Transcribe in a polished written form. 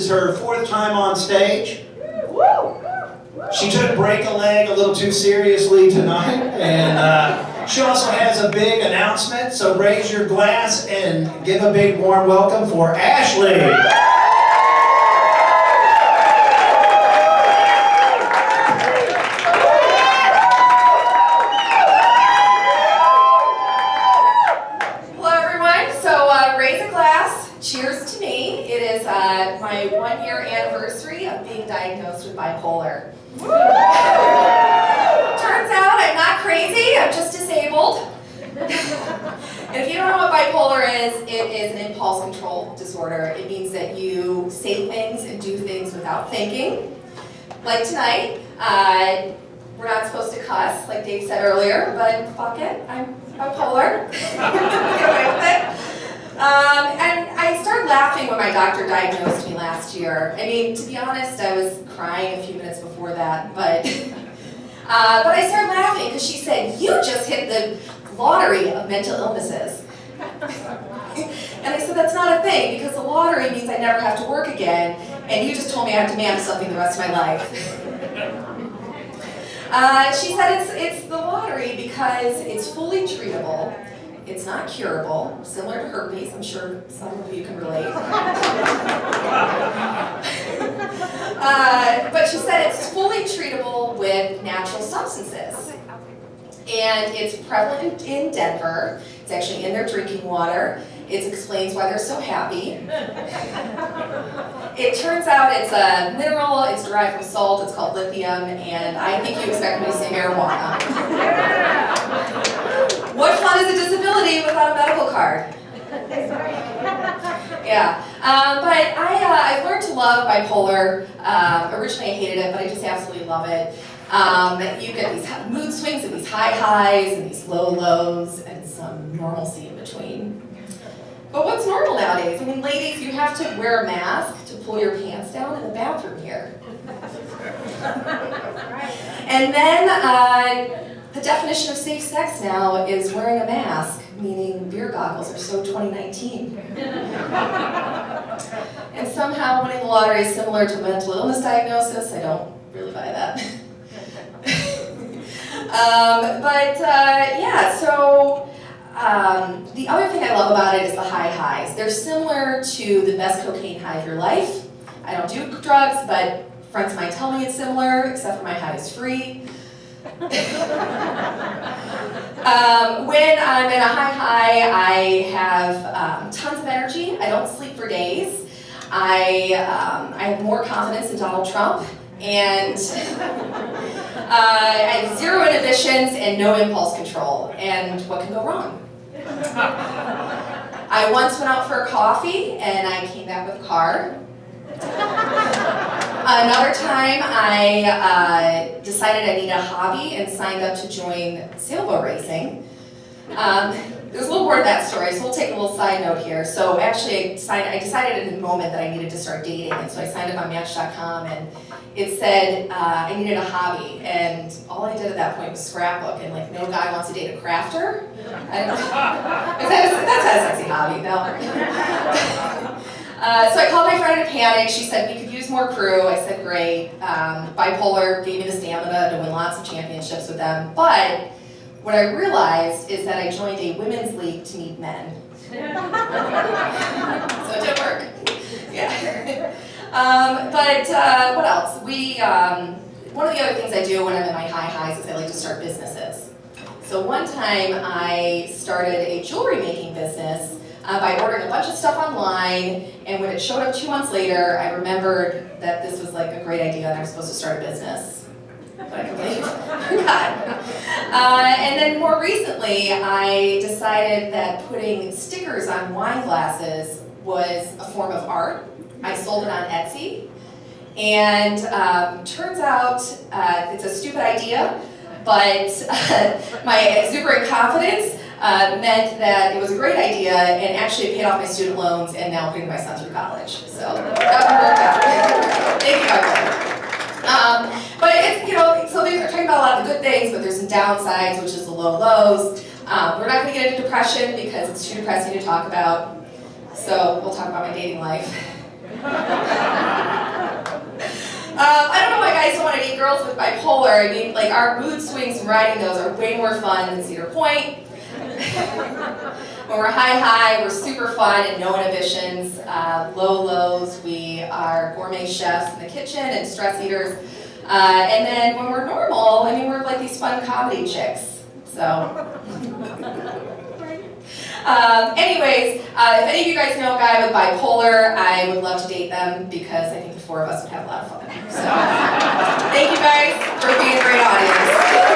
is her 4th time on stage. She took Break a Leg a little too seriously tonight, and she also has a big announcement, so raise your glass and give a big warm welcome for Ashley. Cheers to me. It is my 1-year anniversary of being diagnosed with bipolar. Turns out I'm not crazy, I'm just disabled. And if you don't know what bipolar is, it is an impulse control disorder. It means that you say things and do things without thinking. Like tonight, we're not supposed to cuss, like Dave said earlier, but fuck it, I'm bipolar. Get away with it. And I started laughing when my doctor diagnosed me last year. I mean, to be honest, I was crying a few minutes before that, but I started laughing because she said, "You just hit the lottery of mental illnesses." And I said, "That's not a thing, because the lottery means I never have to work again, and you just told me I have to manage something the rest of my life." She said it's the lottery because it's fully treatable. It's not curable, similar to herpes. I'm sure some of you can relate. But she said it's fully treatable with natural substances. And it's prevalent in Denver. It's actually in their drinking water. It explains why they're so happy. It turns out it's a mineral, it's derived from salt, it's called lithium, and I think you expect me to say marijuana. What fun is a disability without a medical card? Yeah, but I've learned to love bipolar. Originally I hated it, but I just absolutely love it. You get these mood swings and these high highs and these low lows and some normalcy in between. But what's normal nowadays? I mean, ladies, you have to wear a mask to pull your pants down in the bathroom here. And then the definition of safe sex now is wearing a mask, meaning beer goggles are so 2019. And somehow winning the lottery is similar to mental illness diagnosis. I don't really buy that. Yeah, so the other thing I love about it is the high highs. They're similar to the best cocaine high of your life. I don't do drugs, but friends of mine tell me it's similar, except for my high is free. When I'm in a high, I have tons of energy. I don't sleep for days. I have more confidence in Donald Trump, and I have 0 inhibitions and no impulse control. And what can go wrong? I once went out for a coffee and I came back with a car. Another time I decided I needed a hobby and signed up to join sailboat racing. There's a little more to that story, so we'll take a little side note here. So actually I decided in the moment that I needed to start dating, and so I signed up on Match.com, and it said I needed a hobby, and all I did at that point was scrapbook, and like, no guy wants to date a crafter. That's not a sexy hobby, no. So I called my friend in a panic. She said we could use more crew. I said great. Bipolar gave me the stamina to win lots of championships with them. But what I realized is that I joined a women's league to meet men. So it didn't work. Yeah. What else? One of the other things I do when I'm in my high highs is I like to start businesses. So one time I started a jewelry making business by ordering a bunch of stuff online, and when it showed up 2 months later, I remembered that this was like a great idea and I was supposed to start a business. But I completely forgot. And then more recently, I decided that putting stickers on wine glasses was a form of art. I sold it on Etsy, and turns out it's a stupid idea, but my exuberant confidence meant that it was a great idea, and actually it paid off my student loans, and now I'm putting my son through college. So that one worked out. Thank you, Bipolar. But it's, so they're talking about a lot of the good things, but there's some downsides, which is the low lows. We're not going to get into depression because it's too depressing to talk about. So we'll talk about my dating life. guys don't want to date girls with bipolar, I mean, like, our mood swings from riding those are way more fun than Cedar Point. When we're high, we're super fun and no inhibitions. Low lows, we are gourmet chefs in the kitchen and stress eaters. And then when we're normal, I mean, we're like these fun comedy chicks. So. Anyways, if any of you guys know a guy with bipolar, I would love to date them because I think the four of us would have a lot of fun. So, thank you guys for being a great audience.